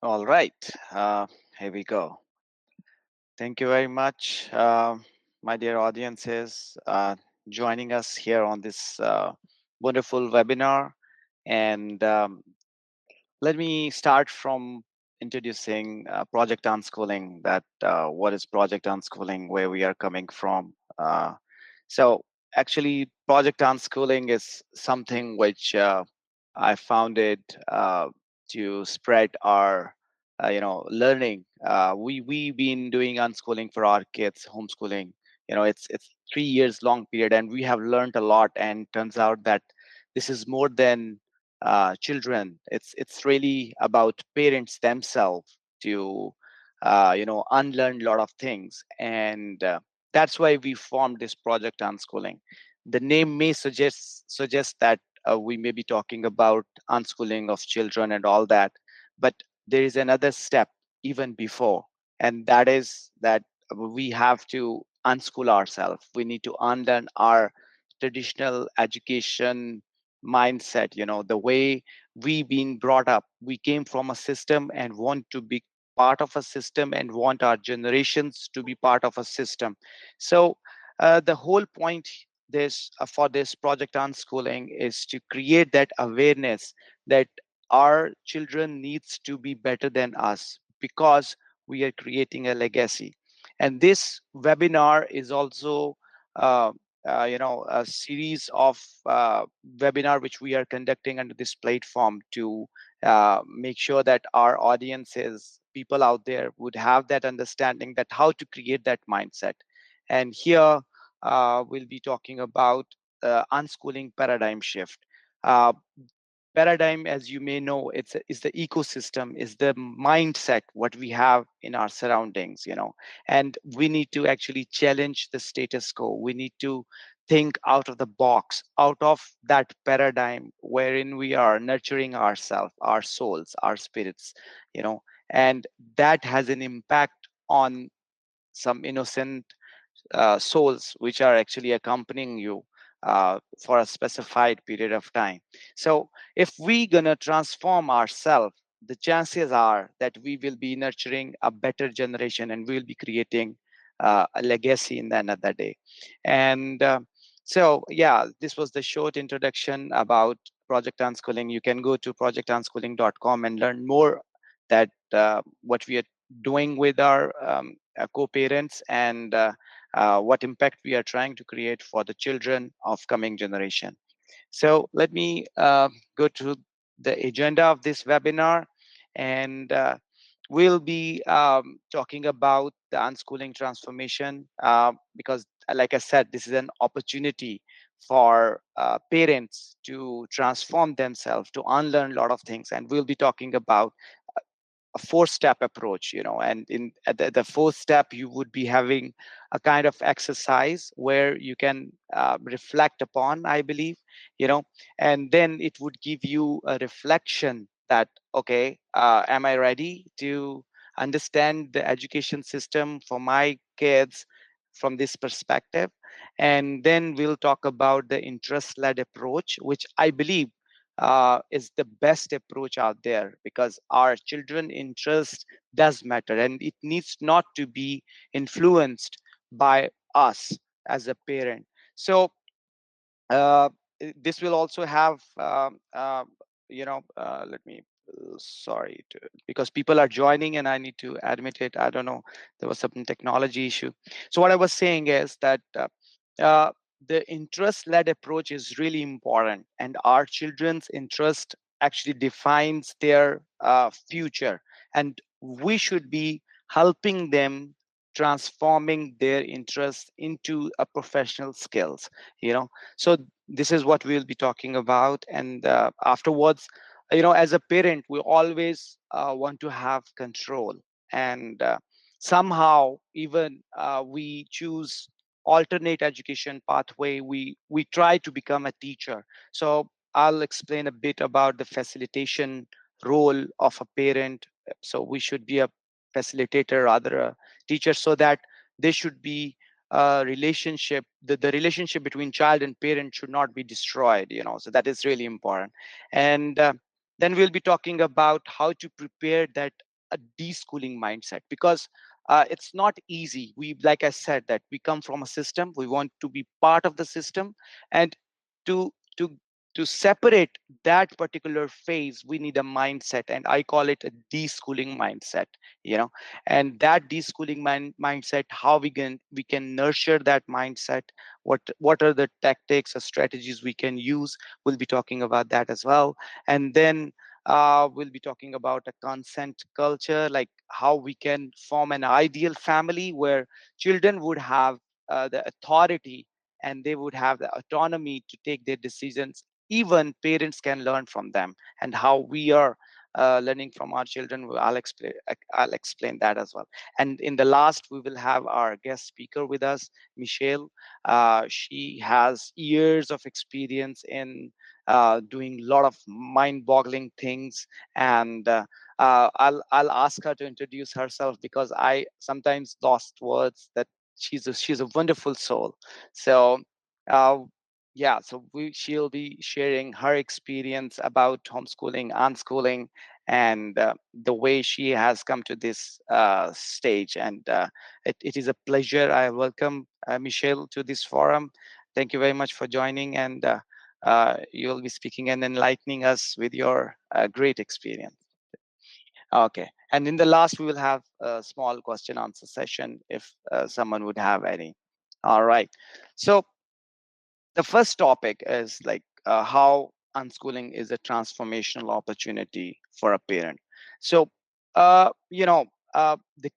All right, here we go. Thank you very much, my dear audiences, joining us here on this wonderful webinar. And let me start from introducing Project Unschooling. That what is Project Unschooling? Where we are coming from? So, actually, Project Unschooling is something which I founded to spread our, learning. We've been doing unschooling for our kids, homeschooling. It's 3 years long period, and we have learned a lot. And turns out that this is more than children. It's really about parents themselves to unlearn a lot of things, and that's why we formed this project Unschooling. The name may suggest that we may be talking about unschooling of children and all that, but there is another step even before, and that is that we have to unschool ourselves. We need to unlearn our traditional education mindset, the way we've been brought up. We came from a system and want to be part of a system and want our generations to be part of a system. So the whole point this for this project Unschooling is to create that awareness that our children needs to be better than us, because we are creating a legacy. And this webinar is also uh, a series of webinar which we are conducting under this platform to make sure that our audiences, people out there, would have that understanding that how to create that mindset. And here we'll be talking about unschooling paradigm shift. Uh, Paradigm, as you may know, is the ecosystem, is the mindset what we have in our surroundings, and we need to actually challenge the status quo. We need to think out of the box, out of that paradigm wherein we are nurturing ourselves, our souls, our spirits, and that has an impact on some innocent souls which are actually accompanying you for a specified period of time. So if we gonna transform ourselves, the chances are that we will be nurturing a better generation and we'll be creating a legacy in the another day. And so, yeah, this was the short introduction about Project Unschooling. You can go to projectunschooling.com and learn more that what we are doing with our co-parents, and what impact we are trying to create for the children of coming generation. So let me go to the agenda of this webinar, and we'll be talking about the unschooling transformation, because, like I said, this is an opportunity for parents to transform themselves, to unlearn a lot of things, and we'll be talking about a four-step approach, and in at the fourth step you would be having a kind of exercise where you can reflect upon, I believe, and then it would give you a reflection that, okay, am I ready to understand the education system for my kids from this perspective? And then we'll talk about the interest-led approach, which I believe is the best approach out there, because our children interest does matter, and it needs not to be influenced by us as a parent. So uh, this will also have let me sorry to, because people are joining and I need to admit it, I don't know, there was some technology issue. So what I was saying is that uh, the interest led approach is really important, and our children's interest actually defines their future, and we should be helping them transforming their interest into a professional skills, so this is what we'll be talking about. And afterwards, as a parent, we always want to have control, and somehow even we choose alternate education pathway. We try to become a teacher. So I'll explain a bit about the facilitation role of a parent. So we should be a facilitator, rather a teacher, so that they should be relationship, the relationship between child and parent should not be destroyed, so that is really important. And then we'll be talking about how to prepare that a deschooling mindset, because it's not easy. We, like I said, that we come from a system. We want to be part of the system, and to to to separate that particular phase, we need a mindset, and I call it a deschooling mindset. You know, and that deschooling mindset, how we can nurture that mindset, what are the tactics or strategies we can use. We'll be talking about that as well. And then we'll be talking about a consent culture, like how we can form an ideal family where children would have the authority, and they would have the autonomy to take their decisions. Even parents can learn from them, and how we are learning from our children. I'll explain that as well. And in the last, we will have our guest speaker with us, Michelle. She has years of experience in doing a lot of mind-boggling things, and I'll ask her to introduce herself, because I sometimes lost words. That she's a wonderful soul. So. Uh, yeah, so she'll be sharing her experience about homeschooling, unschooling, and the way she has come to this stage. And it is a pleasure. I welcome Michelle to this forum. Thank you very much for joining, and you'll be speaking and enlightening us with your great experience. Okay. And in the last, we will have a small question answer session if someone would have any. All right. So the first topic is like how unschooling is a transformational opportunity for a parent. So, the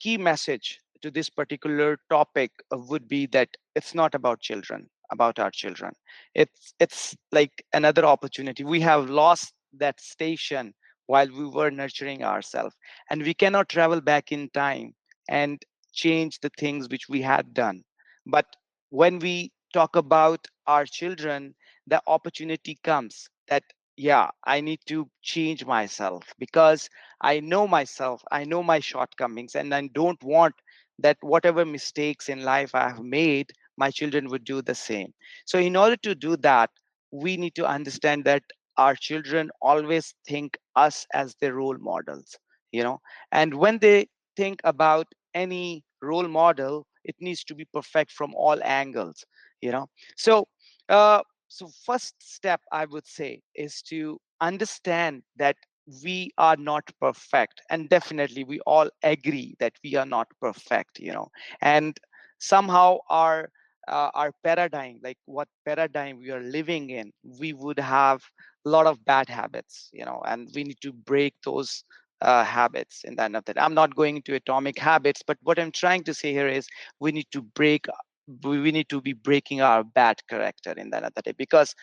key message to this particular topic would be that it's not about children, about our children. It's like another opportunity. We have lost that station while we were nurturing ourselves, and we cannot travel back in time and change the things which we had done. But when we talk about our children, the opportunity comes that, yeah, I need to change myself, because I know myself, I know my shortcomings, and I don't want that whatever mistakes in life I have made, my children would do the same. So in order to do that, we need to understand that our children always think us as their role models, you know. And when they think about any role model, it needs to be perfect from all angles, you know. So first step, I would say, is to understand that we are not perfect, and definitely we all agree that we are not perfect, you know. And somehow our paradigm, like what paradigm we are living in, we would have a lot of bad habits, you know, and we need to break those habits. In the end of that, I'm not going into atomic habits, but what I'm trying to say here is we need to break, we need to be breaking our bad character in the end of the day, because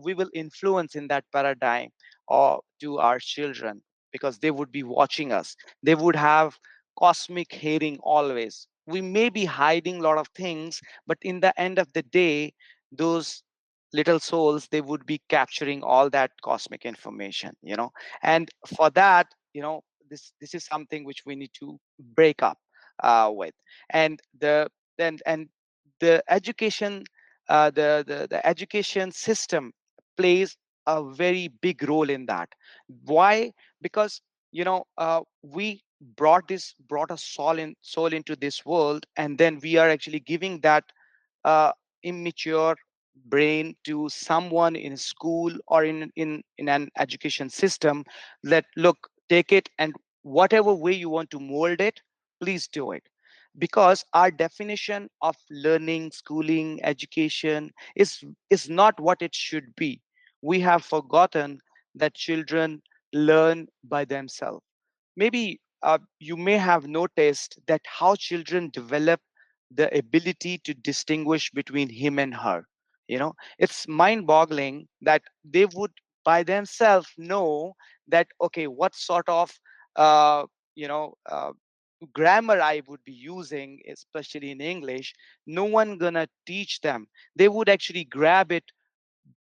we will influence in that paradigm or to our children, because they would be watching us. They would have cosmic hearing always. We may be hiding a lot of things, but in the end of the day, those little souls, they would be capturing all that cosmic information, you know. And for that, you know, this is something which we need to break up with. And the education, the education system plays a very big role in that. Why? Because, you know, we brought a soul into this world, and then we are actually giving that immature brain to someone in school or in an education system. That, look, take it, and whatever way you want to mold it, please do it. Because our definition of learning, schooling, education is not what it should be. We have forgotten that children learn by themselves. Maybe you may have noticed that how children develop the ability to distinguish between him and her. You know, it's mind boggling that they would by themselves know that, okay, what sort of uh, you know uh, grammar I would be using, especially in English. No one gonna teach them. They would actually grab it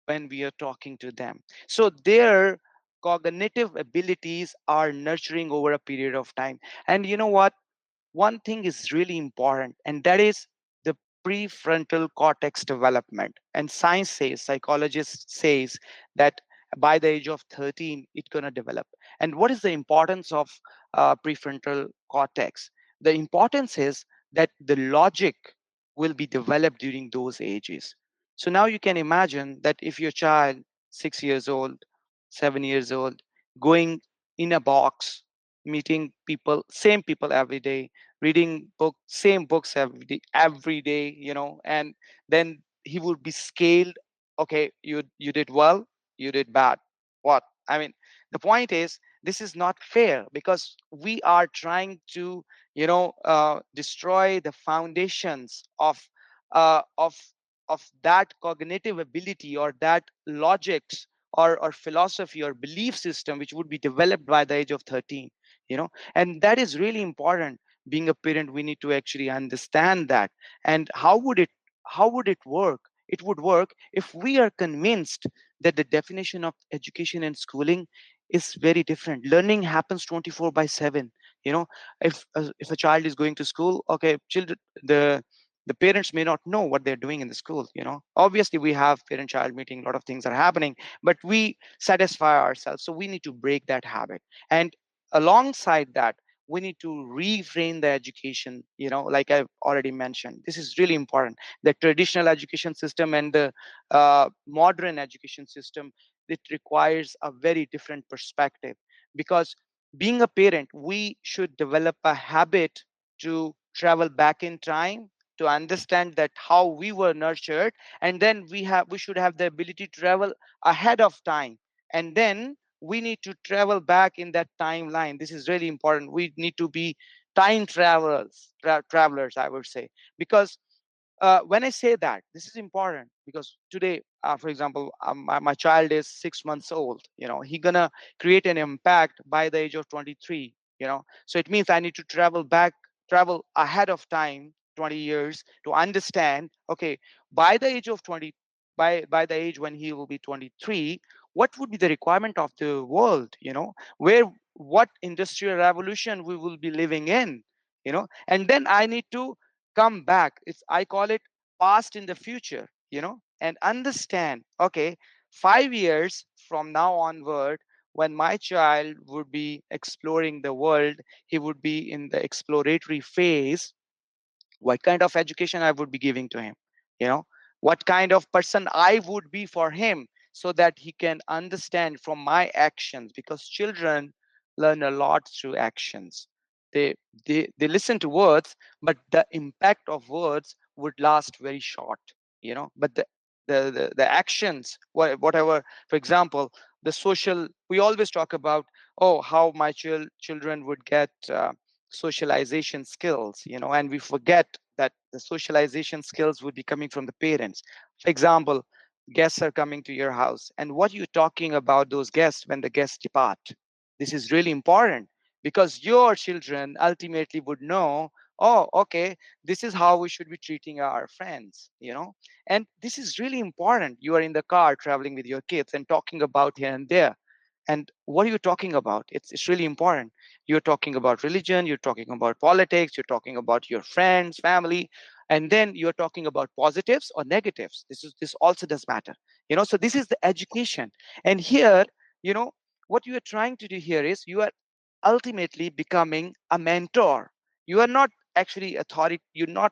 when we are talking to them. So their cognitive abilities are nurturing over a period of time. And you know what? One thing is really important, and that is the prefrontal cortex development. And science says, psychologists says that by the age of 13, it's gonna develop. And what is the importance of prefrontal cortex. The importance is that the logic will be developed during those ages. So now you can imagine that if your child, 6 years old, 7 years old, going in a box, meeting people, same people every day, reading same books every day, and then he would be scaled. Okay, you did well, you did bad. What? I mean, the point is this is not fair because we are trying to, destroy the foundations uh, of of that cognitive ability or that logics or philosophy or belief system which would be developed by the age of 13. And that is really important. Being a parent, we need to actually understand that. And how would it work? It would work if we are convinced that the definition of education and schooling is very different. Learning happens 24 by 7. you know if a child is going to school, okay, children, the parents may not know what they're doing in the school. Obviously we have parent child meeting, a lot of things are happening, but we satisfy ourselves. So we need to break that habit. And alongside that, we need to reframe the education, like I've already mentioned. This is really important. The traditional education system and the modern education system, it requires a very different perspective. Because being a parent, we should develop a habit to travel back in time, to understand that how we were nurtured, and then we should have the ability to travel ahead of time, and then we need to travel back in that timeline. This is really important. We need to be time travelers, I would say. Because when I say that, this is important because today, for example, my child is 6 months old. He gonna create an impact by the age of 23. So it means I need to travel ahead of time, 20 years, to understand. Okay, by the age of 20, by the age when he will be 23, what would be the requirement of the world? Where what industrial revolution we will be living in? And then I need to come back. I call it past in the future, and understand, okay, 5 years from now onward, when my child would be exploring the world, he would be in the exploratory phase. What kind of education I would be giving to him, you know, what kind of person I would be for him, so that he can understand from my actions. Because children learn a lot through actions. They listen to words, but the impact of words would last very short. But the actions, whatever, for example, the social, we always talk about, oh, how my children would get socialization skills, and we forget that the socialization skills would be coming from the parents. For example, guests are coming to your house, and what you're talking about those guests when the guests depart. This is really important because your children ultimately would know, oh, okay, this is how we should be treating our friends. And this is really important. You are in the car traveling with your kids and talking about here and there. And what are you talking about? It's really important. You're talking about religion, you're talking about politics, you're talking about your friends, family, and then you're talking about positives or negatives. This also does matter. So this is the education. And here, you know, what you are trying to do here is you are ultimately becoming a mentor. You are not actually you're not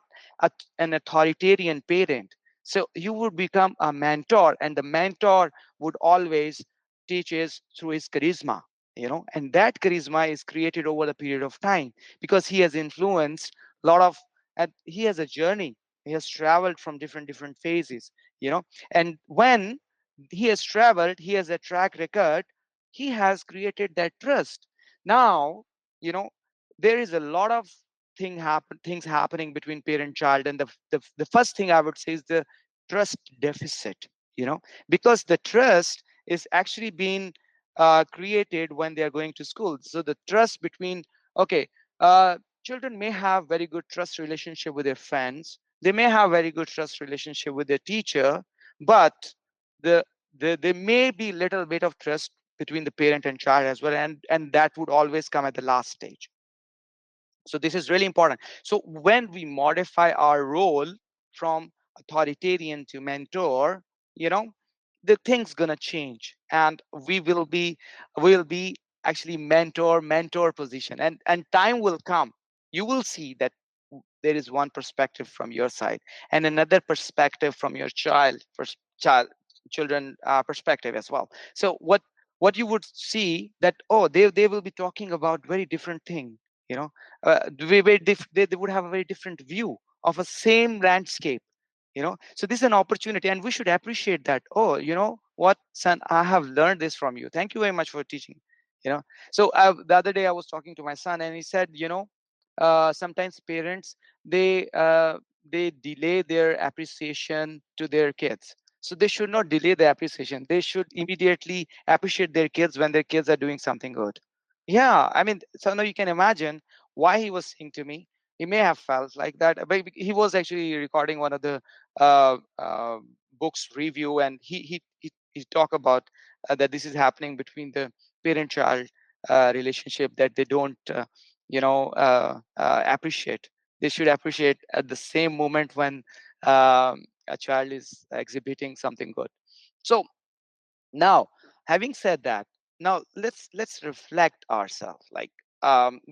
an authoritarian parent. So you would become a mentor, and the mentor would always teaches through his charisma. And that charisma is created over the period of time because he has influenced a lot of, and he has a journey. He has traveled from different phases. you know and when he has traveled, he has a track record. He has created that trust. Now, you know there is a lot of things happening between parent child, and the first thing I would say is the trust deficit. Because the trust is actually being created when they are going to school. So the trust between, okay, children may have very good trust relationship with their friends. They may have very good trust relationship with their teacher, but the, there may be little bit of trust between the parent and child as well, and that would always come at the last stage. So this is really important. So when we modify our role from authoritarian to mentor, you know, the thing's gonna change, and we will be actually mentor position, and time will come, you will see that there is one perspective from your side and another perspective from your child children perspective as well. So what you would see that, oh, they will be talking about very different thing, you know, they would have a very different view of a same landscape, you know. So this is an opportunity and we should appreciate that. Oh, you know what, son, I have learned this from you, thank you very much for teaching, you know. So the other day I was talking to my son and he said, you know, sometimes parents, they they delay their appreciation to their kids. So they should not delay the appreciation, they should immediately appreciate their kids when their kids are doing something good. Yeah, I mean, so now you can imagine why he was saying to me. He may have felt like that, but he was actually recording one of the uh, uh, books review, and he talked about that this is happening between the parent-child relationship, that they don't, appreciate. They should appreciate at the same moment when a child is exhibiting something good. So now, having said that, now let's reflect ourselves. Like,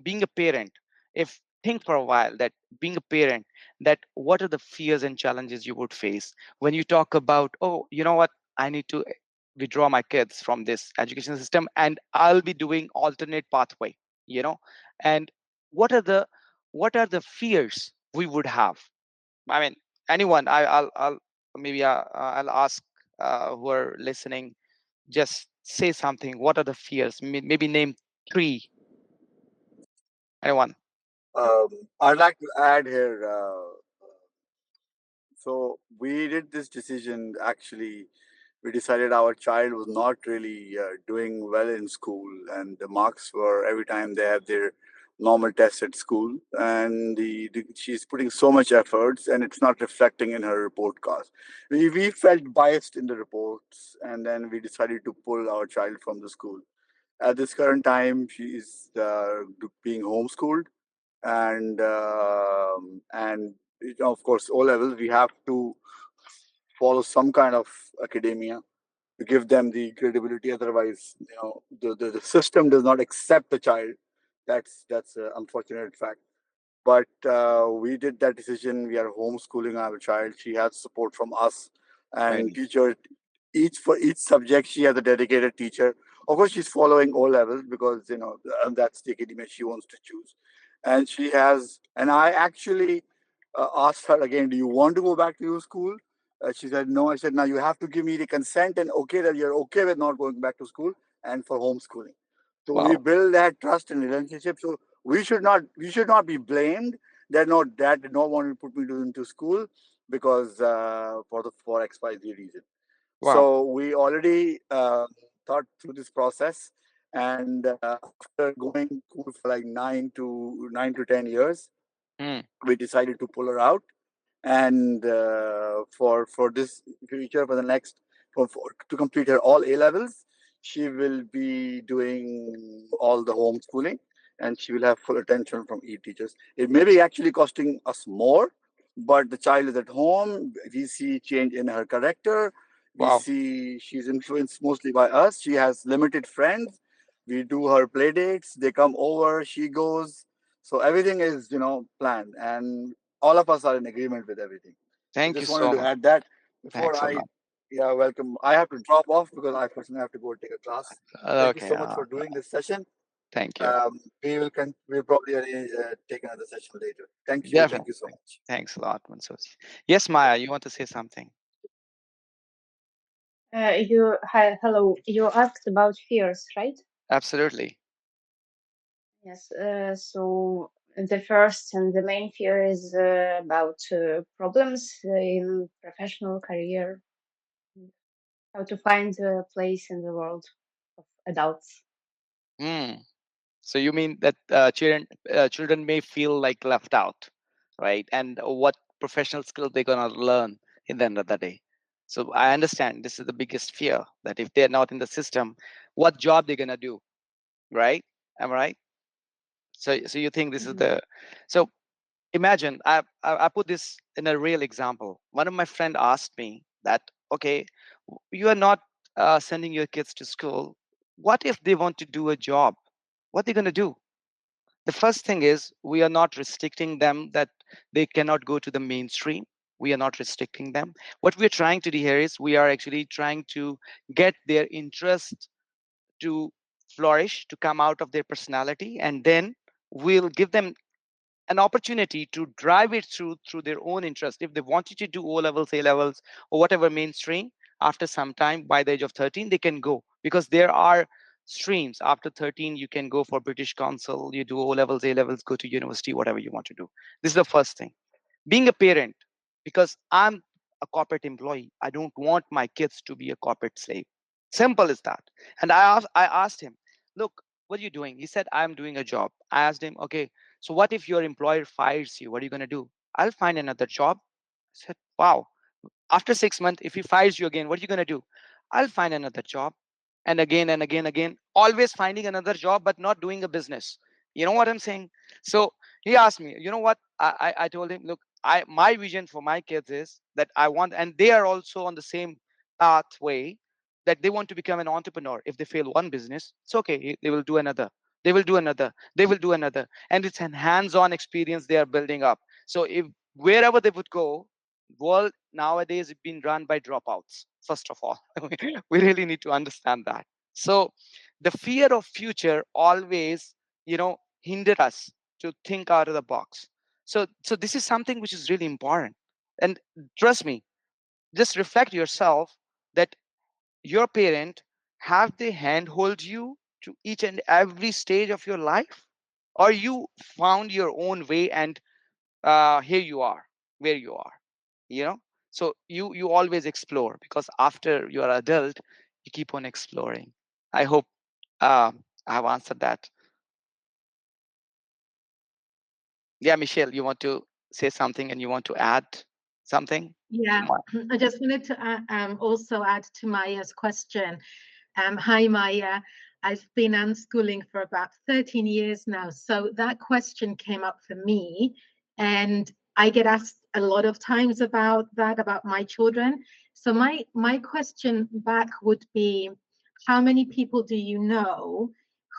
being a parent, if think for a while that being a parent, that what are the fears and challenges you would face when you talk about, oh, you know what, I need to withdraw my kids from this education system and I'll be doing alternate pathway, you know. And what are the fears we would have? I mean, anyone, I'll maybe I'll ask who are listening, just say something. What are the fears? Maybe name three. Anyone? I'd like to add here. So we did this decision actually. We decided our child was not really doing well in school, and the marks were every time they have their normal tests at school, and she's putting so much efforts, and it's not reflecting in her report cards. We felt biased in the reports, and then we decided to pull our child from the school. At this current time, she is being homeschooled, and of course O levels we have to follow some kind of academia to give them the credibility. Otherwise, the system does not accept the child. That's an unfortunate fact. But we did that decision. We are homeschooling our child. She has support from us Very and nice. teacher. Each for each subject, she has a dedicated teacher. Of course, she's following O levels because that's the academia she wants to choose, and she has. And I actually asked her again, "Do you want to go back to your school?" She said no. I said, "Now you have to give me the consent and okay that you're okay with not going back to school and for homeschooling." So we Wow. build that trust and relationship. So we should not be blamed that no dad did not want to put me into school because for XYZ reason. Wow. So we already thought through this process, and after going school for like 9 to 10 years, Mm. we decided to pull her out, and for this future for the next for to complete her all A levels, she will be doing all the homeschooling, and she will have full attention from teachers. It may be actually costing us more, but the child is at home. We see change in her character. We Wow. see she's influenced mostly by us. She has limited friends. We do her play dates. They come over. She goes. So everything is planned, and all of us are in agreement with everything. So Thank you just wanted so to much. add that before Thanks a I, lot. yeah, welcome. I have to drop off because I personally have to go take a class. Thank you Okay. so much for doing this session. Thank you. We'll probably take another session later. Thank you. Thank Definitely. you so much. Thanks a lot, Masood. Yes, Maya, you want to say something? Hello. You asked about fears, right? Absolutely. Yes. So the first and the main fear is about problems in professional career, how to find a place in the world of adults. Hmm. So you mean that children may feel like left out, right? And what professional skill they're gonna learn in the end of the day. So I understand this is the biggest fear, that if they're not in the system, what job they're gonna do, right? Am I right? So you think this is Mhm. the, so imagine, I put this in a real example. One of my friend asked me that, okay, you are not sending your kids to school. What if they want to do a job? What are they going to do? The first thing is, we are not restricting them that they cannot go to the mainstream. We are not restricting them. What we're trying to do here is, we are actually trying to get their interest to flourish, to come out of their personality, and then we'll give them an opportunity to drive it through their own interest. If they wanted to do O levels, A levels, or whatever mainstream, after some time, by the age of 13, they can go, because there are streams. After 13, you can go for British Council, you do O levels, A levels, go to university, whatever you want to do. This is the first thing. Being a parent, because I'm a corporate employee, I don't want my kids to be a corporate slave. Simple as that. And I asked him, look, what are you doing? He said, I'm doing a job. I asked him, okay, so what if your employer fires you? What are you going to do? I'll find another job. I said, wow. After 6 months, if he fires you again, what are you going to do? I'll find another job. And again and again, again, always finding another job, but not doing a business. You know what I'm saying? So he asked me, you know what? I told him, look, my vision for my kids is that I want, and they are also on the same pathway, that they want to become an entrepreneur. If they fail one business, it's okay. They will do another. They will do another. They will do another. And it's an hands-on experience they are building up. So if wherever they would go, world nowadays is being run by dropouts, first of all. We really need to understand that. So the fear of future always, hinder us to think out of the box. So this is something which is really important. And trust me, just reflect yourself, that your parent, have they handhold you to each and every stage of your life, or you found your own way, and here you are where you are, you know so you always explore, because after you are adult, you keep on exploring. I hope I have answered that. Yeah, Michelle, you want to say something, and you want to add something? Yeah, I just wanted to also add to Maya's question. Hi, Maya. I've been unschooling for about 13 years now. So that question came up for me. And I get asked a lot of times about that, about my children. So my question back would be, how many people do you know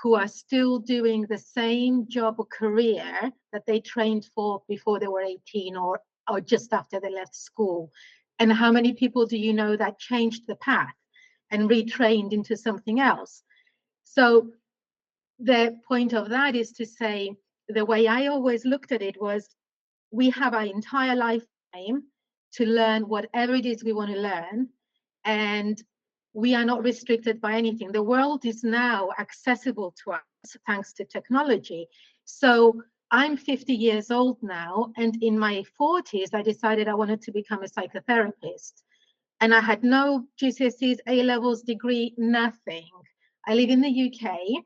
who are still doing the same job or career that they trained for before they were 18, or just after they left school? And how many people do you know that changed the path and retrained into something else? So the point of that is to say, the way I always looked at it was, we have our entire lifetime to learn whatever it is we want to learn, and we are not restricted by anything. The world is now accessible to us thanks to technology. So I'm 50 years old now, and in my 40s, I decided I wanted to become a psychotherapist. And I had no GCSEs, A levels degree, nothing. I live in the UK.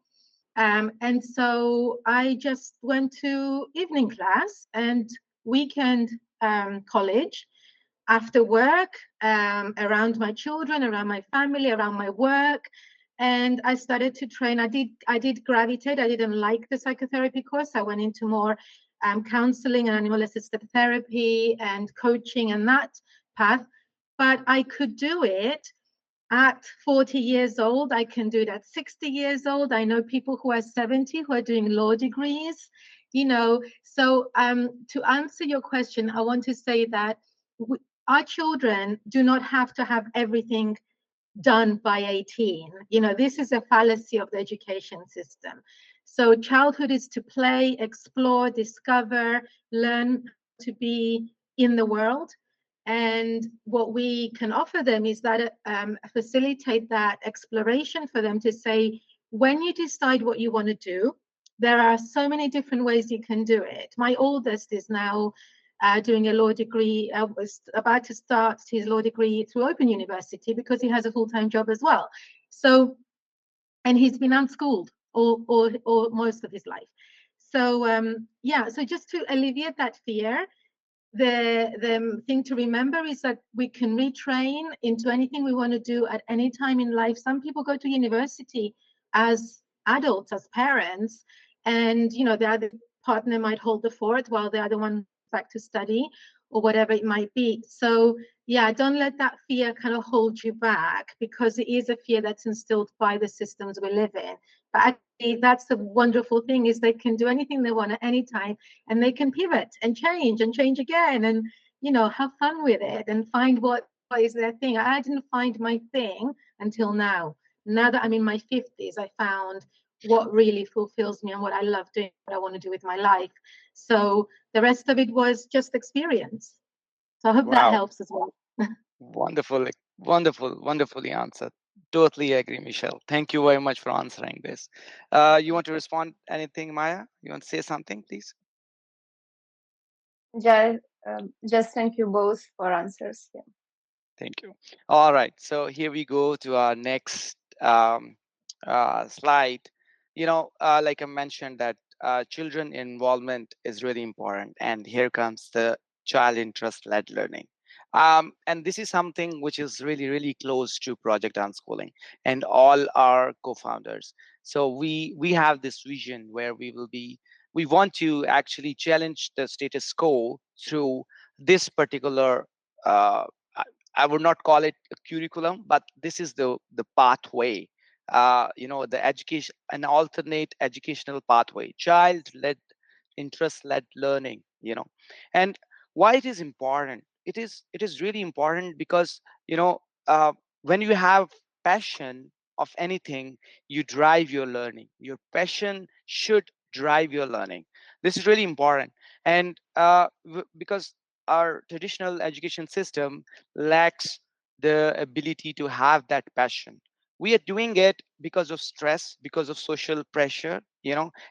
And so I just went to evening class and weekend college after work, around my children, around my family, around my work. And I started to train. I did gravitate. I didn't like the psychotherapy course. I went into more counseling and animal assisted therapy and coaching and that path. But I could do it at 40 years old. I can do it at 60 years old. I know people who are 70 who are doing law degrees, So to answer your question, I want to say that our children do not have to have everything done by 18. This is a fallacy of the education system. So childhood is to play, explore, discover, learn to be in the world. And what we can offer them is that facilitate that exploration for them, to say, when you decide what you want to do, there are so many different ways you can do it. My oldest is now doing a law degree, was about to start his law degree through Open University because he has a full-time job as well. So, and he's been unschooled or most of his life. So so just to alleviate that fear, the thing to remember is that we can retrain into anything we want to do at any time in life. Some people go to university as adults, as parents, and the other partner might hold the fort while the other one back to study or whatever it might be. So yeah, don't let that fear kind of hold you back, because it is a fear that's instilled by the systems we live in. But actually, that's the wonderful thing, is they can do anything they want at any time, and they can pivot and change again, and have fun with it and find what is their thing. I didn't find my thing until now. Now that I'm in my 50s, I found what really fulfills me and what I love doing, what I want to do with my life. So the rest of it was just experience. So I hope that Wow. helps as well. Wonderful, wonderfully answered. Totally agree, Michelle. Thank you very much for answering this. You want to respond anything, Maya? You want to say something, please? Just thank you both for answers. Yeah. Thank you. All right. So here we go to our next slide. Like I mentioned, that children involvement is really important. And here comes the child interest led learning. And this is something which is really, really close to Project Unschooling and all our co-founders. So we have this vision where we want to actually challenge the status quo through this particular uh, I would not call it a curriculum, but this is the pathway. The education, an alternate educational pathway, child-led, interest-led learning. And why it is important? It is really important because uh, when you have passion of anything, you drive your learning. Your passion should drive your learning. This is really important, and because our traditional education system lacks the ability to have that passion. We are doing it because of stress, because of social pressure,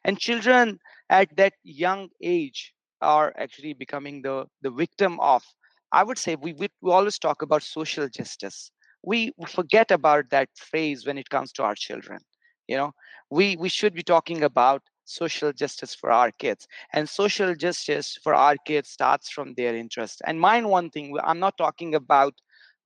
and children at that young age are actually becoming the victim of, I would say, we always talk about social justice. We forget about that phrase when it comes to our children. You know, we should be talking about social justice for our kids, and social justice for our kids starts from their interest. And mind one thing, I'm not talking about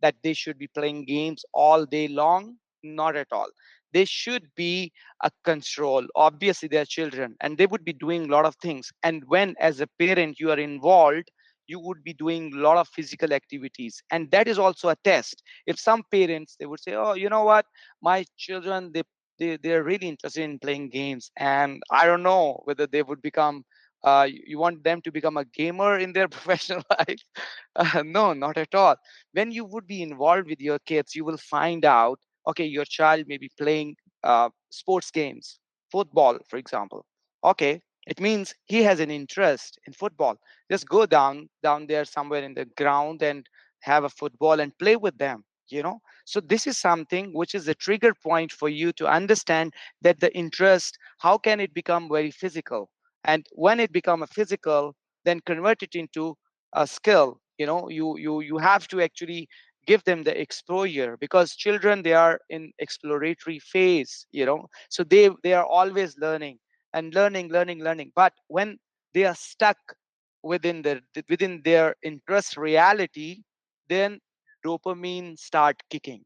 that they should be playing games all day long. Not at all. They should be a control. Obviously they're children and they would be doing a lot of things, and when as a parent you are involved, you would be doing a lot of physical activities, and that is also a test. If some parents, they would say, oh, you know what, my children, they're really interested in playing games, and I don't know whether they would become you want them to become a gamer in their professional life. No, not at all. When you would be involved with your kids, you will find out, okay, your child may be playing sports games, football for example. Okay, it means he has an interest in football. Just go down there somewhere in the ground and have a football and play with them. So this is something which is a trigger point for you to understand that the interest, how can it become very physical, and when it become a physical, then convert it into a skill. You have to actually give them the exposure, because children, they are in exploratory phase. So they are always learning and learning, but when they are stuck within their interest reality, then dopamine start kicking.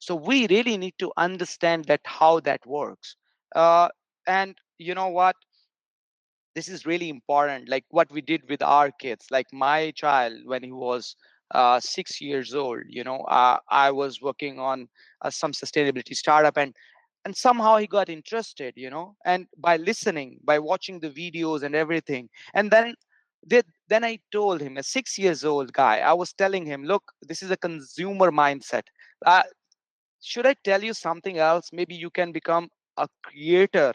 So we really need to understand that how that works. And you know what, this is really important, like what we did with our kids. Like my child, when he was 6 years old, I was working on some sustainability startup, and somehow he got interested, and by listening, by watching the videos and everything. And then I told him, a 6 years old guy, I was telling him, look, this is a consumer mindset. uh, should I tell you something else? Maybe you can become a creator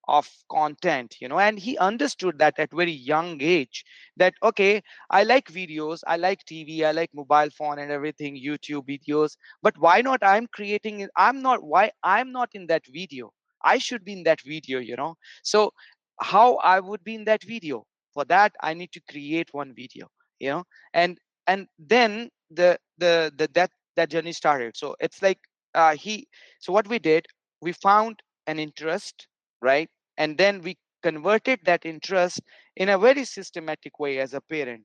of content. And he understood that at very young age, that okay, I like videos, I like TV, I like mobile phone and everything, YouTube videos, but why not I'm creating it? Why I'm not in that video? I should be in that video. So how I would be in that video? For that, I need to create one video. you know and then that journey started. So it's like he so what we did, we found an interest, right? And then we converted that interest in a very systematic way as a parent.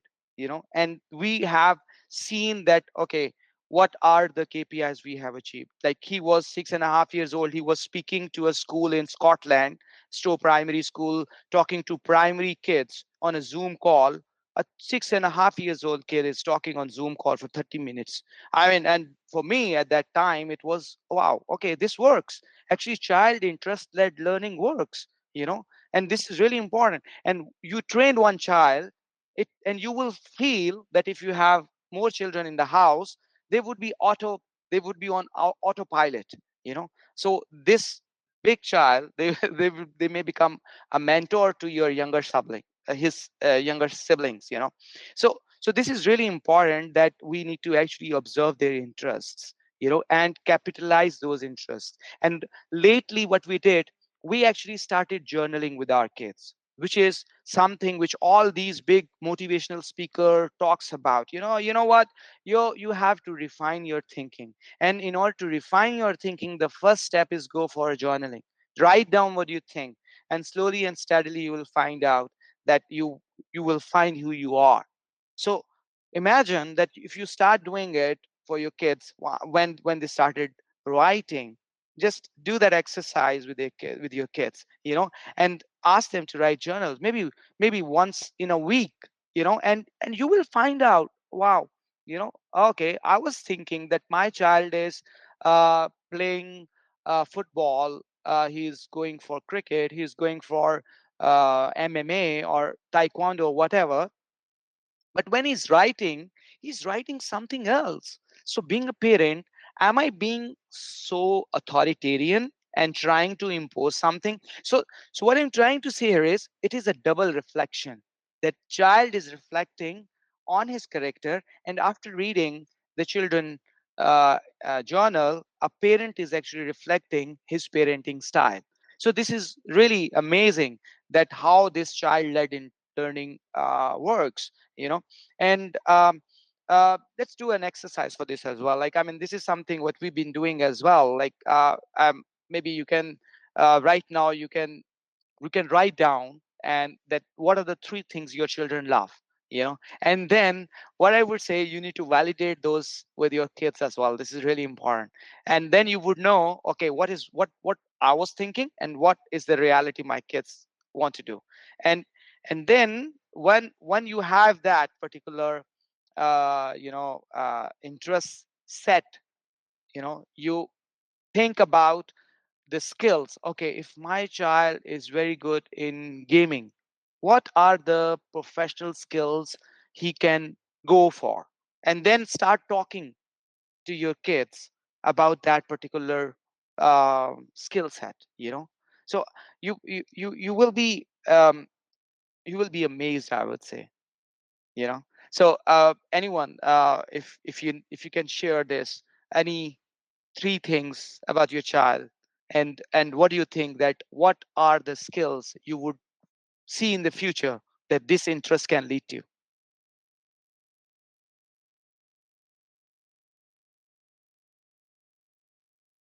And we have seen that, okay, what are the KPIs we have achieved? Like, he was 6.5 years old, he was speaking to a school in Scotland, Stowe Primary School, talking to primary kids on a Zoom call a 6.5 years old kid is talking on Zoom call for 30 minutes. I mean, and for me at that time, it was, wow, okay, this works. Actually, child interest led learning works, you know, and this is really important. And you train one child, and you will feel that if you have more children in the house, they would be on autopilot, you know. So this big child, they may become a mentor to your younger sibling, his younger siblings, you know. So this is really important, that we need to actually observe their interests, you know, and capitalize those interests. And lately what we did, we actually started journaling with our kids, which is something which all these big motivational speaker talks about. You know what, you have to refine your thinking. And in order to refine your thinking, the first step is go for journaling. Write down what you think, and slowly and steadily you will find out that you will find who you are. So imagine that if you start doing it for your kids, when they started writing, just do that exercise with with your kids, you know, and ask them to write journals, maybe once in a week, you know, and you will find out, wow, you know, okay, I was thinking that my child is playing football, he's going for cricket, he's going for MMA or taekwondo or whatever. But when he's writing something else. So being a parent, am I being so authoritarian and trying to impose something? So what I'm trying to say here is, it is a double reflection. That child is reflecting on his character, and after reading the children journal, a parent is actually reflecting his parenting style. So this is really amazing, that how this child led in learning works, you know. And let's do an exercise for this as well. Like, I mean, this is something what we've been doing as well. Like, maybe you can right now you can write down, and that what are the three things your children love, you know. And then what I would say, you need to validate those with your kids as well. This is really important. And then you would know, okay, what I was thinking, and what is the reality my kids want to do. And and then when you have that particular interest set, you know, you think about the skills. Okay, if my child is very good in gaming, what are the professional skills he can go for? And then start talking to your kids about that particular skill set, you know. So you will be amazed, I would say, you know. So anyone, if you can share this, any three things about your child, and what do you think, that what are the skills you would see in the future that this interest can lead to?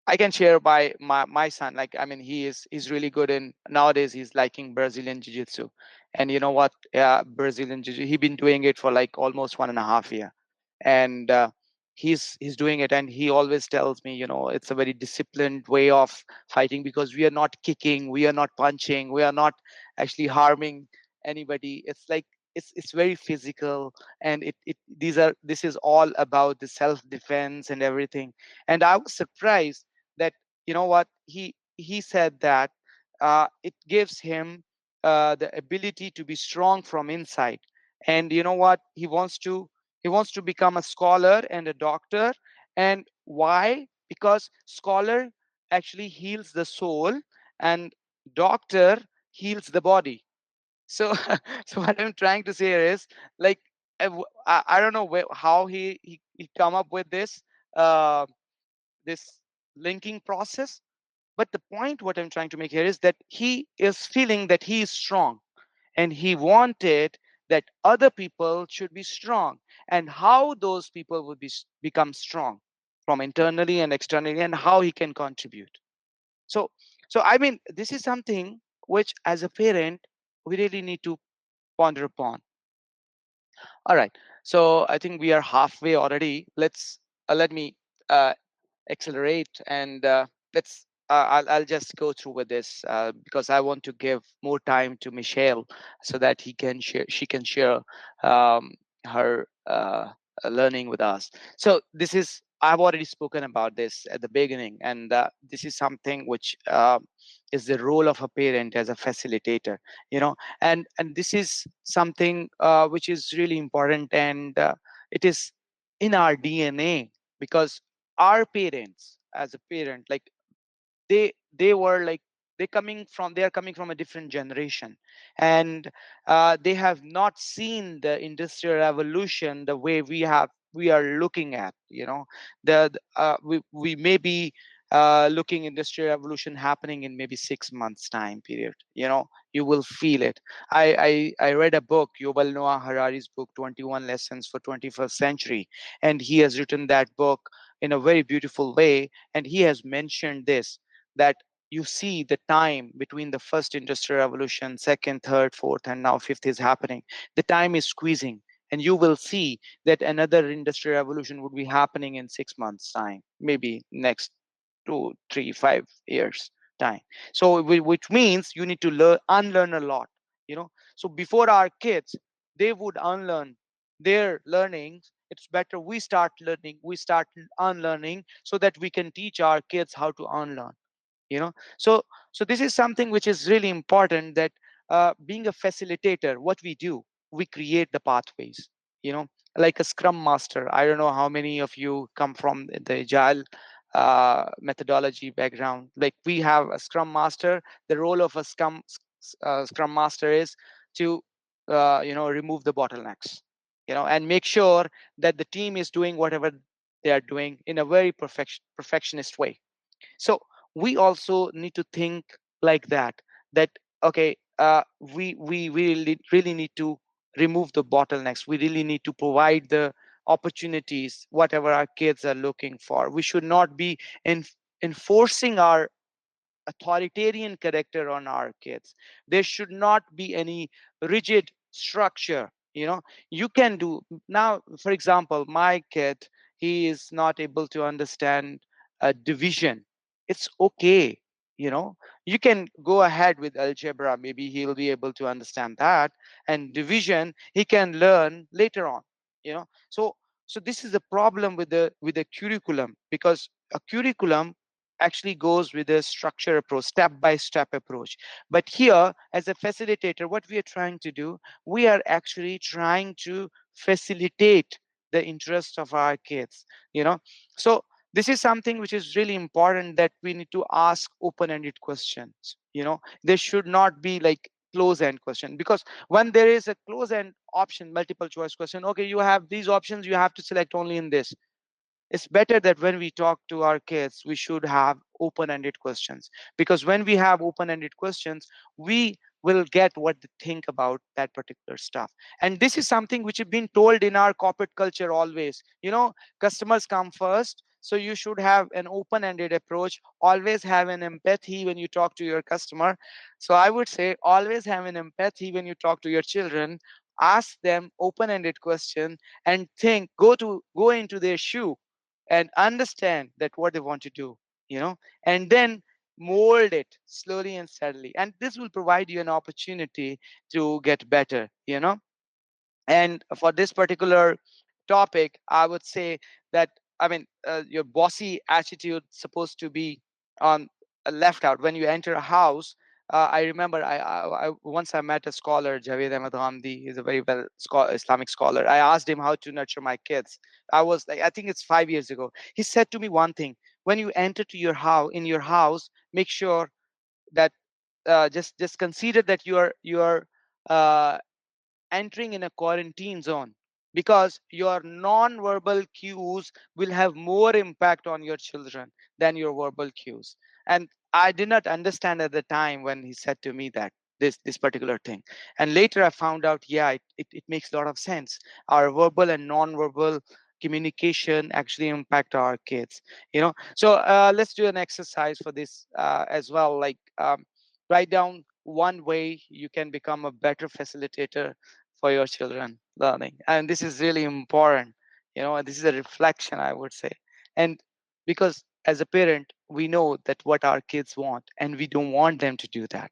I can share by my son. Like, I mean, he's really good in, nowadays he's liking Brazilian jiu-jitsu. And you know what, Brazilian jiu-jitsu, he's been doing it for like almost 1.5 year. And he's doing it, and he always tells me, you know, it's a very disciplined way of fighting, because we are not kicking, we are not punching, we are not actually harming anybody. It's like, it's very physical. And this is all about the self defense and everything. And I was surprised that, you know what, he said that it gives him the ability to be strong from inside. And you know what, he wants to become a scholar and a doctor. And why? Because scholar actually heals the soul, and doctor heals the body. So so what I'm trying to say here is, like, I don't know how he come up with uh, this linking process. But the point what I'm trying to make here is that he is feeling that he is strong, and he wanted that other people should be strong, and how those people would become strong from internally and externally, and how he can contribute. So so I mean, this is something which as a parent we really need to ponder upon. All right, so I think we are halfway already. Let me uh, accelerate, and let's I'll just go through with this because I want to give more time to Michelle so that she can share um, her learning with us. So this is, I've already spoken about this at the beginning, and this is something which is the role of a parent as a facilitator, and this is something which is really important, and it is in our DNA, because our parents, as a parent, like they were like, they are coming from a different generation, and they have not seen the industrial revolution the way we are looking at, we may be looking industrial revolution happening in maybe 6 months time period. You will feel it. I read a book, Yuval Noah Harari's book, 21 Lessons for 21st Century, and he has written that book in a very beautiful way, and he has mentioned this, that you see the time between the first industrial revolution, second, third, fourth, and now fifth is happening. The time is squeezing, and you will see that another industrial revolution would be happening in 6 months time, maybe next 2 3 5 years time. So which means you need to unlearn a lot. So before our kids, they would unlearn their learnings, it's better we start unlearning, so that we can teach our kids how to unlearn. So this is something which is really important, that being a facilitator, what we do, we create the pathways, you know like a scrum master. I don't know how many of you come from the agile methodology background. Like, we have a scrum master. The role of a scrum master is to remove the bottlenecks, and make sure that the team is doing whatever they are doing in a very perfectionist way. So we also need to think like that okay, we really need to remove the bottlenecks. We really need to provide the opportunities whatever our kids are looking for. We should not be in, enforcing our authoritarian character on our kids. There should not be any rigid structure. You can do now. For example, my kid, he is not able to understand a division. It's okay. You can go ahead with algebra. Maybe he'll be able to understand that, and division he can learn later on. So this is the problem with the curriculum, because a curriculum actually goes with a structure approach, step by step approach. But here, as a facilitator, what we are trying to do, we are actually trying to facilitate the interest of our kids. So this is something which is really important, that we need to ask open-ended questions. There should not be like close-end question, because when there is a close-end option, multiple choice question, okay, you have these options, you have to select only in this. It's better that when we talk to our kids, we should have open-ended questions, because when we have open-ended questions, we will get what they think about that particular stuff. And this is something which has been told in our corporate culture always. Customers come first, so you should have an open-ended approach. Always have an empathy when you talk to your customer. So I would say, always have an empathy when you talk to your children. Ask them open-ended question, and go into their shoe, and understand that what they want to do, and then mold it slowly and steadily, and this will provide you an opportunity to get better. And for this particular topic, I would say that, I mean, your bossy attitude supposed to be on left out when you enter a house. I remember, once I met a scholar, Javed Ahmed Ghamdi. He's a very well Islamic scholar. I asked him how to nurture my kids. I was like, I think it's 5 years ago. He said to me one thing: when you enter to your house, make sure that, just consider that you are uh, entering in a quarantine zone, because your non-verbal cues will have more impact on your children than your verbal cues. And I did not understand at the time when he said to me that this particular thing. And later I found out, yeah, it makes a lot of sense. Our verbal and non-verbal communication actually impact our kids. So let's do an exercise for this as well. Like, write down one way you can become a better facilitator for your children learning. And this is really important. And this is a reflection, I would say. And because as a parent, we know that what our kids want, and we don't want them to do that.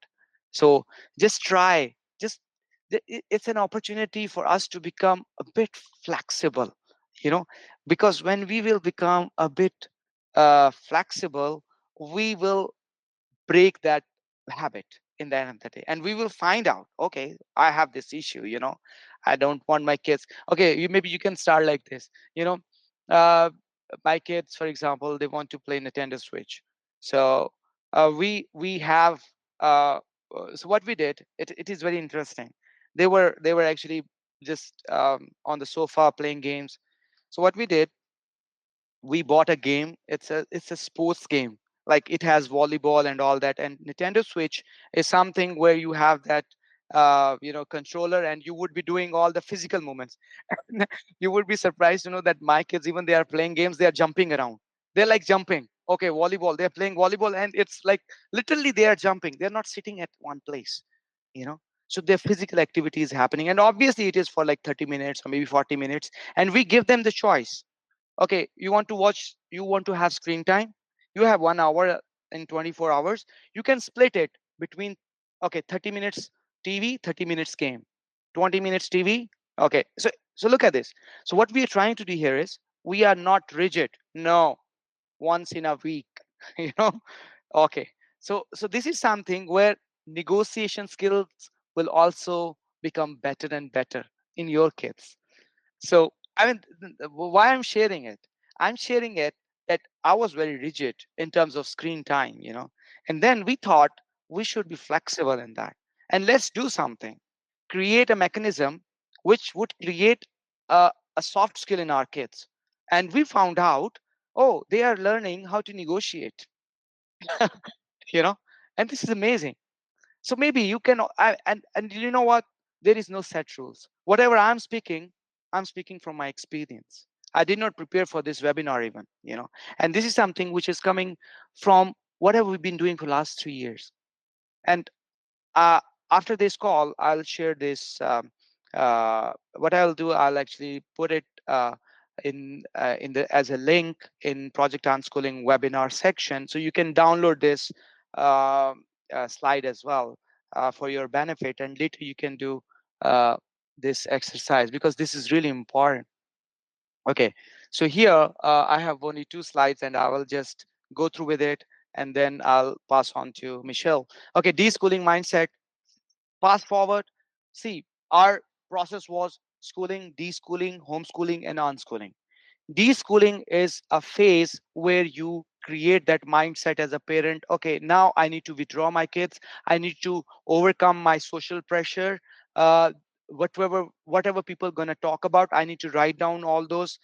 So just try, just it's an opportunity for us to become a bit flexible, you know, because when we will become a bit flexible, we will break that habit in the end of the day, and we will find out, okay, I have this issue, I don't want my kids. Okay, maybe you can start like this, uh, my kids, for example, they want to play Nintendo Switch. So we have so what we did, it is very interesting. They were actually just on the sofa playing games. So what we did, we bought a game. It's a sports game. Like, it has volleyball and all that. And Nintendo Switch is something where you have that controller, and you would be doing all the physical movements. You would be surprised to know that my kids, even they are playing games, they are jumping around. They're like jumping. Okay, volleyball. They're playing volleyball, and it's like literally they are jumping. They're not sitting at one place. You know. So their physical activity is happening, and obviously it is for like 30 minutes or maybe 40 minutes, and we give them the choice. Okay, you want to have screen time, you have 1 hour in 24 hours. You can split it between, okay, 30 minutes TV, 30 minutes game, 20 minutes TV. Okay, so look at this. So what we are trying to do here is, we are not rigid. No, once in a week. you know okay, so this is something where negotiation skills will also become better and better in your kids. So, I mean, why I'm sharing it? I'm sharing it that I was very rigid in terms of screen time, and then we thought we should be flexible in that, and let's do something, create a mechanism which would create a soft skill in our kids. And we found out, oh, they are learning how to negotiate, you know, and this is amazing. So maybe you can, and you know what? There is no set rules. Whatever I'm speaking from my experience. I did not prepare for this webinar even, and this is something which is coming from whatever we've been doing for the last 3 years. And uh, after this call, I'll share this. What I'll do, I'll actually put it in the as a link in Project Unschooling webinar section, so you can download this slide as well for your benefit, and later you can do uh, this exercise, because this is really important. Okay, so here I have only 2 slides, and I will just go through with it, and then I'll pass on to Michelle. Okay, deschooling mindset. Fast forward, see, our process was schooling, deschooling, homeschooling, and unschooling. Deschooling is a phase where you create that mindset as a parent. Okay, now I need to withdraw my kids. I need to overcome my social pressure. Uh, whatever people gonna talk about, I need to write down all those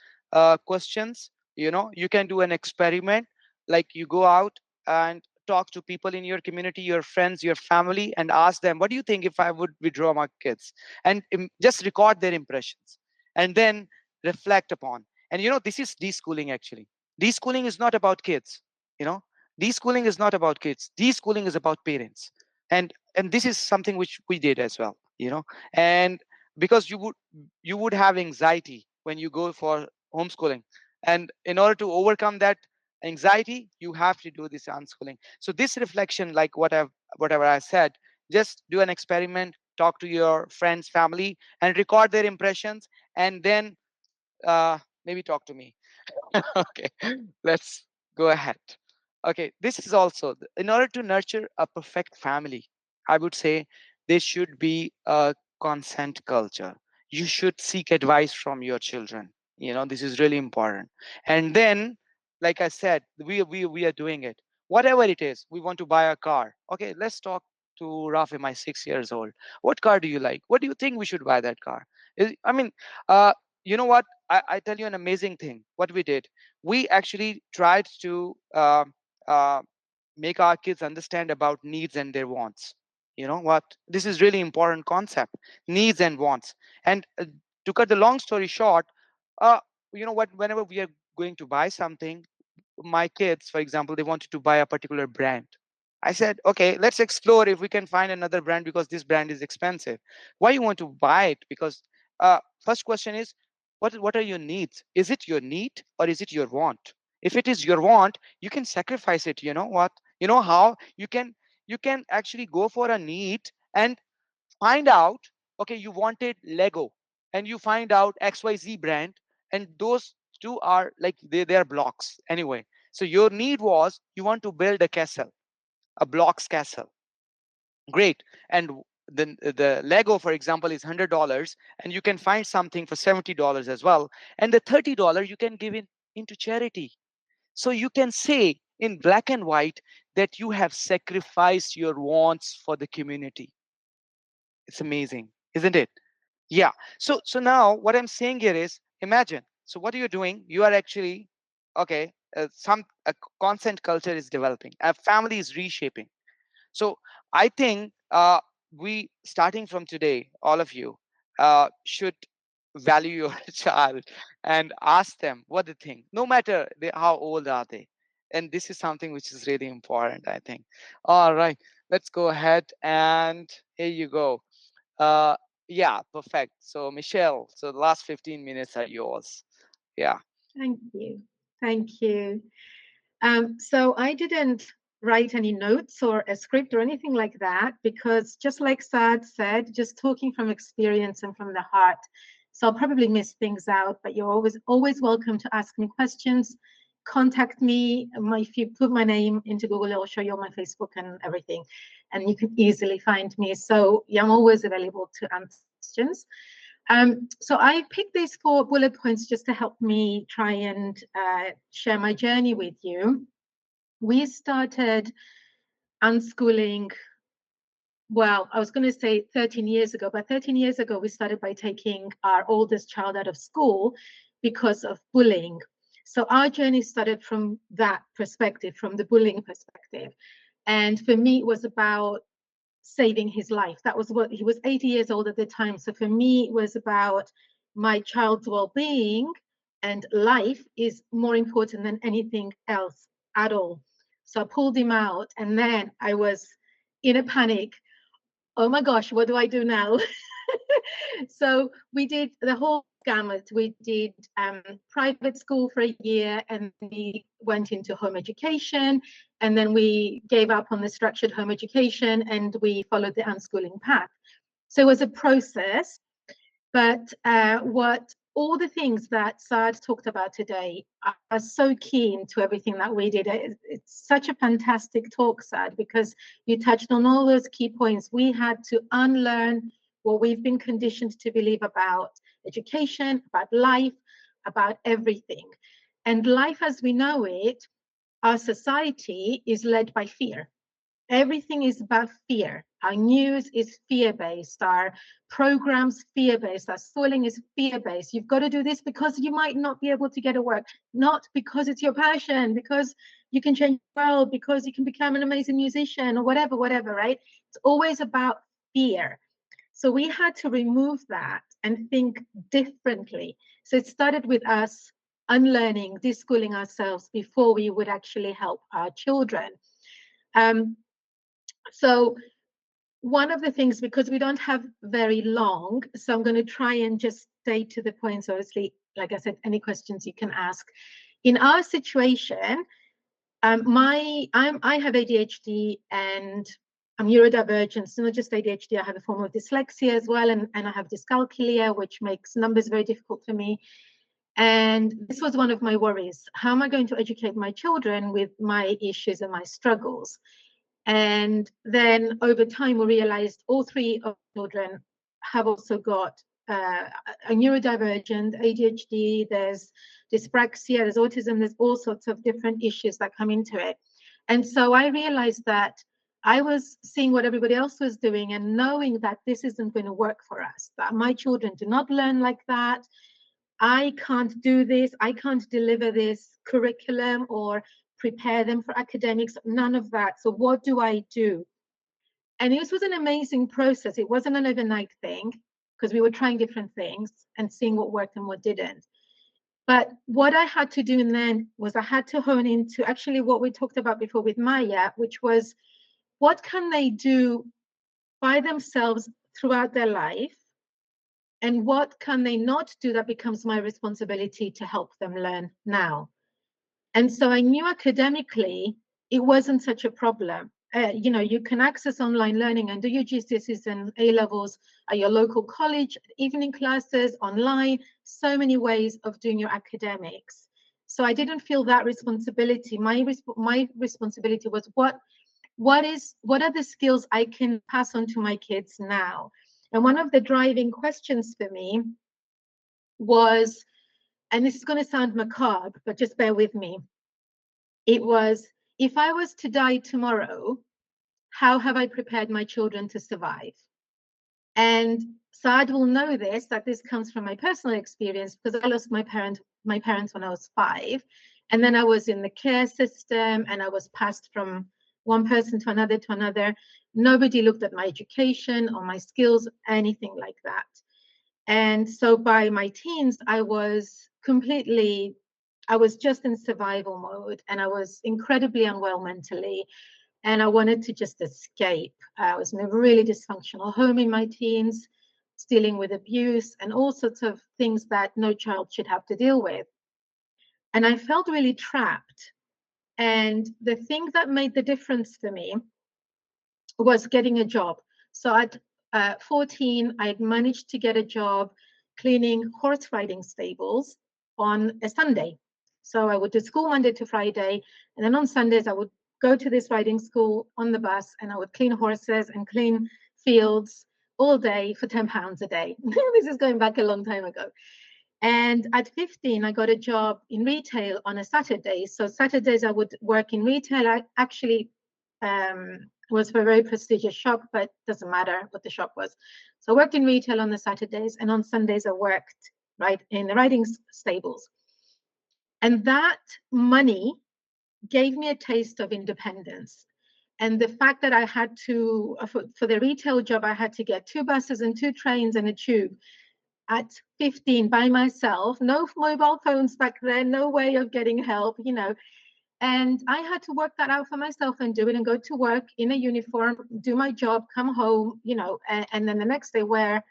questions. You can do an experiment, like you go out and talk to people in your community, your friends, your family, and ask them, what do you think if I would withdraw my kids? And just record their impressions, and then reflect upon. And this is deschooling actually. Deschooling is not about kids. You know, deschooling is not about kids. Deschooling is about parents. And this is something which we did as well. And because you would have anxiety when you go for homeschooling, and in order to overcome that anxiety, you have to do this unschooling. So this reflection, like whatever I said, just do an experiment, talk to your friends, family, and record their impressions, and then maybe talk to me. Okay, let's go ahead. Okay, this is also in order to nurture a perfect family, I would say there should be a consent culture. You should seek advice from your children. This is really important. And then, like I said, we are doing it. Whatever it is, we want to buy a car. Okay, let's talk to Rafi, my 6 years old. What car do you like? What do you think we should buy that car? I mean, you know what? I tell you an amazing thing. What we did, we actually tried to uh, make our kids understand about needs and their wants. You know what? This is really important concept, needs and wants. And to cut the long story short, uh, you know what? Whenever we are going to buy something, my kids, for example, they wanted to buy a particular brand. I said, okay, let's explore if we can find another brand, because this brand is expensive. Why you want to buy it? Because first question is, what are your needs? Is it your need or is it your want? If it is your want, you can sacrifice it. You know what? You know how you can actually go for a need and find out, okay, you wanted Lego and you find out XYZ brand, and those two are like they are blocks anyway. So your need was you want to build a castle, a blocks castle. Great. And the Lego, for example, is $100, and you can find something for $70 as well. And the $30 you can give it into charity. So you can say in black and white that you have sacrificed your wants for the community. It's amazing, isn't it? Yeah. So now what I'm saying here is, imagine. So what are you doing? You are actually, okay. Some a consent culture is developing. A family is reshaping. So I think we, starting from today, all of you should value your child and ask them what they think, no matter how old are they. And this is something which is really important, I think. All right, let's go ahead, and here you go. Uh, yeah, perfect. So Michelle, so the last 15 minutes are yours. Yeah. Thank you. Thank you. So I didn't write any notes or a script or anything like that, because just like Saad said, just talking from experience and from the heart. So I'll probably miss things out, but you're always welcome to ask me questions. Contact me. If you put my name into Google, it will show you on my Facebook and everything, and you can easily find me. So yeah, I'm always available to answer questions. So I picked these 4 bullet points just to help me try and share my journey with you. We started unschooling, well, I was going to say 13 years ago, but 13 years ago, we started by taking our oldest child out of school because of bullying. So our journey started from that perspective, from the bullying perspective. And for me, it was about saving his life. That was what he was 80 years old at the time. So for me, it was about my child's well-being, and life is more important than anything else at all. So I pulled him out, and then I was in a panic. Oh my gosh, what do I do now? So we did the whole gamut. We did private school for a year, and we went into home education, and then we gave up on the structured home education, and we followed the unschooling path. So it was a process, but what all the things that Saad talked about today are so keen to everything that we did. It's such a fantastic talk, Saad, because you touched on all those key points. We had to unlearn what we've been conditioned to believe about education, about life, about everything. And life as we know it, our society is led by fear. Everything is about fear. Our news is fear-based. Our programs fear-based. Our schooling is fear-based. You've got to do this because you might not be able to get a work, not because it's your passion, because you can change the world, because you can become an amazing musician, or whatever, right? It's always about fear. So we had to remove that and think differently. So it started with us unlearning, deschooling ourselves before we would actually help our children. So one of the things, because we don't have very long, so I'm going to try and just stay to the point. So obviously, like I said, any questions you can ask. In our situation, I have ADHD and I'm neurodivergent. So not just ADHD, I have a form of dyslexia as well, and I have dyscalculia, which makes numbers very difficult for me. And this was one of my worries. How am I going to educate my children with my issues and my struggles? And then over time, we realized all 3 of the children have also got a neurodivergent, ADHD, there's dyspraxia, there's autism, there's all sorts of different issues that come into it. And so I realized that I was seeing what everybody else was doing and knowing that this isn't going to work for us, that my children do not learn like that. I can't do this. I can't deliver this curriculum or prepare them for academics, none of that. So what do I do? And this was an amazing process. It wasn't an overnight thing, because we were trying different things and seeing what worked and what didn't. But what I had to do then was I had to hone into actually what we talked about before with Maya, which was what can they do by themselves throughout their life, and what can they not do that becomes my responsibility to help them learn now. And so I knew academically it wasn't such a problem. You know, you can access online learning and do your GCSEs and A levels at your local college, evening classes, online, so many ways of doing your academics. So I didn't feel that responsibility. My responsibility was what are the skills I can pass on to my kids now? And one of the driving questions for me was, and this is going to sound macabre, but just bear with me. It was, if I was to die tomorrow, how have I prepared my children to survive? And Saad will know this, that this comes from my personal experience, because I lost my parents when I was 5. And then I was in the care system and I was passed from one person to another. Nobody looked at my education or my skills, anything like that. And so by my teens, I was just in survival mode, and I was incredibly unwell mentally, and I wanted to just escape. I was in a really dysfunctional home in my teens, dealing with abuse and all sorts of things that no child should have to deal with. And I felt really trapped. And the thing that made the difference for me was getting a job. So at 14, I had managed to get a job cleaning horse riding stables on a Sunday. So I would do school Monday to Friday, and then on Sundays I would go to this riding school on the bus, and I would clean horses and clean fields all day for £10 a day. This is going back a long time ago. And at 15, I got a job in retail on a Saturday. So Saturdays I would work in retail. I actually was for a very prestigious shop, but doesn't matter what the shop was. So I worked in retail on the Saturdays, and on Sundays I worked right in the riding stables. And that money gave me a taste of independence. And the fact that I had to, for the retail job, I had to get 2 buses and 2 trains and a tube at 15 by myself, no mobile phones back then, no way of getting help, you know. And I had to work that out for myself and do it, and go to work in a uniform, do my job, come home, you know, and then the next day wear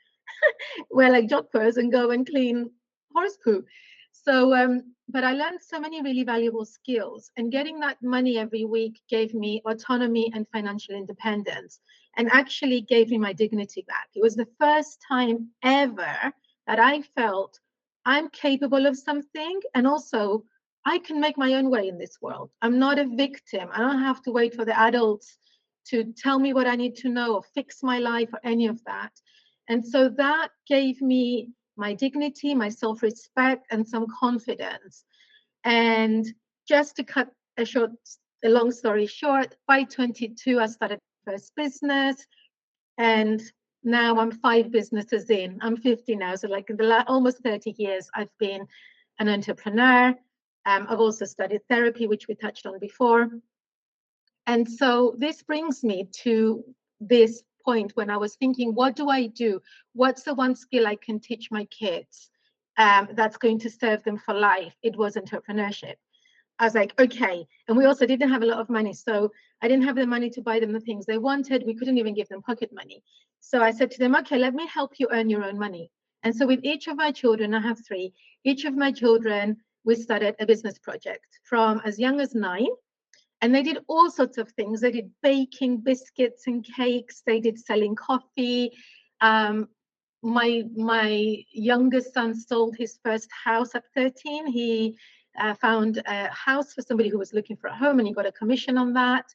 like joggers and go and clean horse poo. So, but I learned so many really valuable skills, and getting that money every week gave me autonomy and financial independence, and actually gave me my dignity back. It was the first time ever that I felt I'm capable of something, and also I can make my own way in this world. I'm not a victim. I don't have to wait for the adults to tell me what I need to know or fix my life or any of that. And so that gave me my dignity, my self-respect, and some confidence. And just to cut a long story short, by 22, I started my first business, and now I'm 5 businesses in. I'm 50 now, so like in the almost 30 years, I've been an entrepreneur. I've also studied therapy, which we touched on before. And so this brings me to this point when I was thinking, what do I do? What's the one skill I can teach my kids that's going to serve them for life? It was entrepreneurship. I was like, okay. And we also didn't have a lot of money. So I didn't have the money to buy them the things they wanted. We couldn't even give them pocket money. So I said to them, okay, let me help you earn your own money. And so with each of my children, I have 3, each of my children, we started a business project from as young as 9. And they did all sorts of things. They did baking biscuits and cakes. They did selling coffee. My youngest son sold his first house at 13. He found a house for somebody who was looking for a home, and he got a commission on that.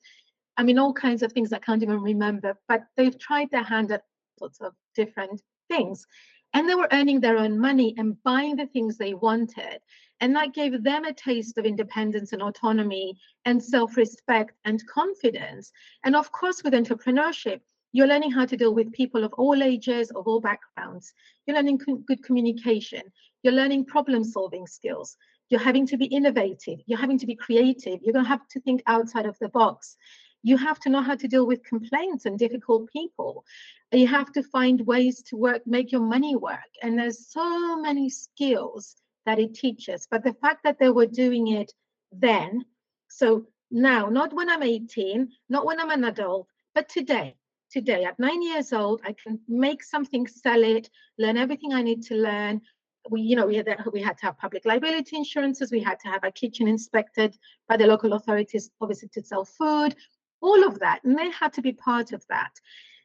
I mean, all kinds of things I can't even remember, but they've tried their hand at sorts of different things. And they were earning their own money and buying the things they wanted. And that gave them a taste of independence and autonomy and self-respect and confidence. And of course, with entrepreneurship, you're learning how to deal with people of all ages, of all backgrounds. You're learning good communication. You're learning problem-solving skills. You're having to be innovative. You're having to be creative. You're going to have to think outside of the box. You have to know how to deal with complaints and difficult people. You have to find ways to work, make your money work. And there's so many skills that it teaches. But the fact that they were doing it then, so now, not when I'm 18, not when I'm an adult, but today at 9 years old, I can make something, sell it, learn everything I need to learn, we had to have public liability insurances. We had to have our kitchen inspected by the local authorities, obviously to sell food, all of that, and they had to be part of that.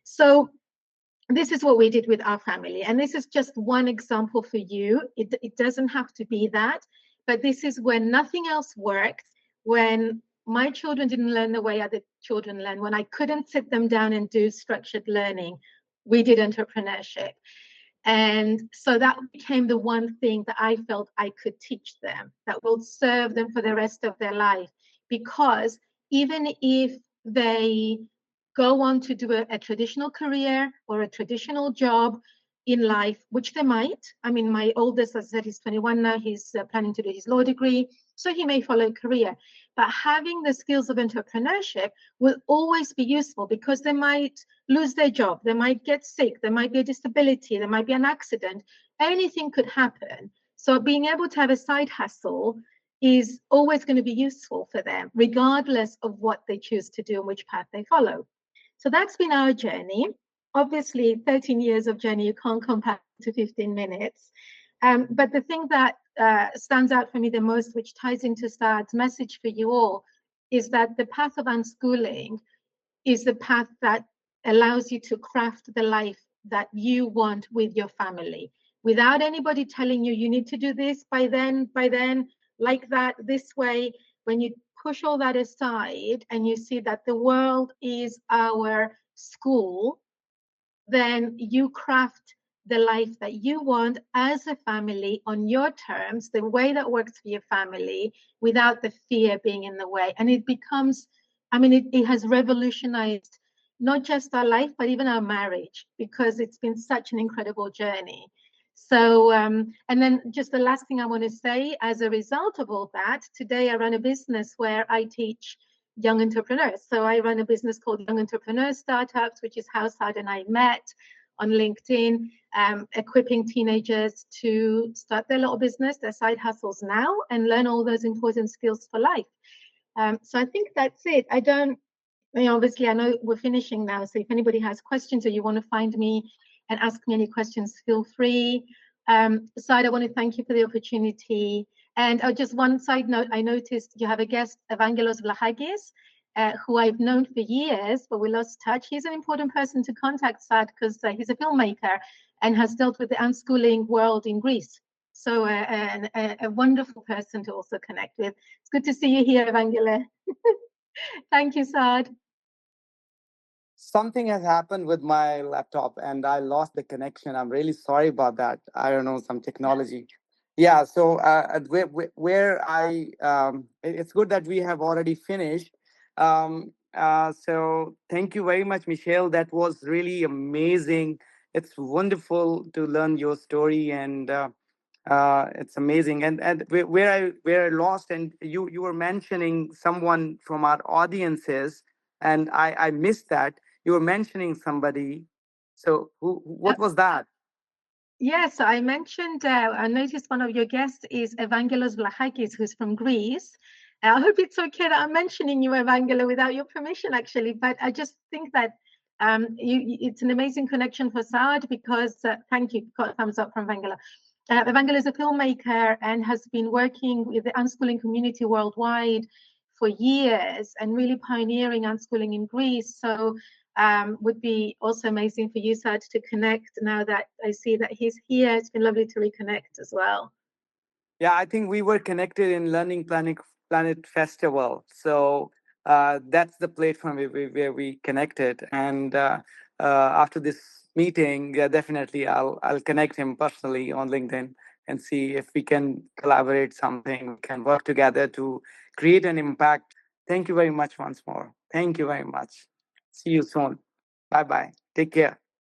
So this is what we did with our family, and this is just one example for you. It doesn't have to be that, but this is when nothing else worked, when my children didn't learn the way other children learn, when I couldn't sit them down and do structured learning. We did entrepreneurship. And so that became the one thing that I felt I could teach them that will serve them for the rest of their life. Because even if they go on to do a traditional career or a traditional job in life, which they might. I mean, my oldest, as I said, he's 21 now. He's planning to do his law degree, so he may follow a career. But having the skills of entrepreneurship will always be useful, because they might lose their job, they might get sick, there might be a disability, there might be an accident, anything could happen. So being able to have a side hustle is always going to be useful for them, regardless of what they choose to do and which path they follow. So that's been our journey. Obviously, 13 years of journey, you can't compare to 15 minutes. But the thing that stands out for me the most, which ties into Saad's message for you all, is that the path of unschooling is the path that allows you to craft the life that you want with your family, without anybody telling you need to do this by then, like that, this way. When you push all that aside and you see that the world is our school, then you craft the life that you want as a family on your terms, the way that works for your family, without the fear being in the way. And it becomes, I mean, it has revolutionized not just our life, but even our marriage, because it's been such an incredible journey. So, and then just the last thing I want to say, as a result of all that, today I run a business where I teach young entrepreneurs. So I run a business called Young Entrepreneurs Startups, which is how Saad and I met on LinkedIn, equipping teenagers to start their little business, their side hustles now, and learn all those important skills for life. So I think that's it. Obviously, I know we're finishing now. So if anybody has questions or you want to find me and ask me any questions, feel free. Saad, I want to thank you for the opportunity. And just one side note, I noticed you have a guest, Evangelos Vlahakis, who I've known for years, but we lost touch. He's an important person to contact, Saad, because he's a filmmaker and has dealt with the unschooling world in Greece. So a wonderful person to also connect with. It's good to see you here, Evangelos. Thank you, Saad. Something has happened with my laptop and I lost the connection. I'm really sorry about that. I don't know, some technology. Yeah, so it's good that we have already finished. So thank you very much, Michelle. That was really amazing. It's wonderful to learn your story, and it's amazing. And where I lost, and you were mentioning someone from our audiences, and I missed that. You were mentioning somebody. So what was that? Yes, I mentioned, I noticed one of your guests is Evangelos Vlahakis, who's from Greece. I hope it's okay that I'm mentioning you, Evangelos, without your permission, actually. But I just think that it's an amazing connection for Saad, because, thank you, got a thumbs up from Evangelos. Evangelos is a filmmaker and has been working with the unschooling community worldwide for years and really pioneering unschooling in Greece. So would be also amazing for you, Saad, to connect now that I see that he's here. It's been lovely to reconnect as well. Yeah, I think we were connected in Learning Planet Festival. So that's the platform where we connected. And after this meeting, yeah, definitely I'll connect him personally on LinkedIn and see if we can collaborate something, we can work together to create an impact. Thank you very much once more. Thank you very much. See you soon. Bye-bye. Take care.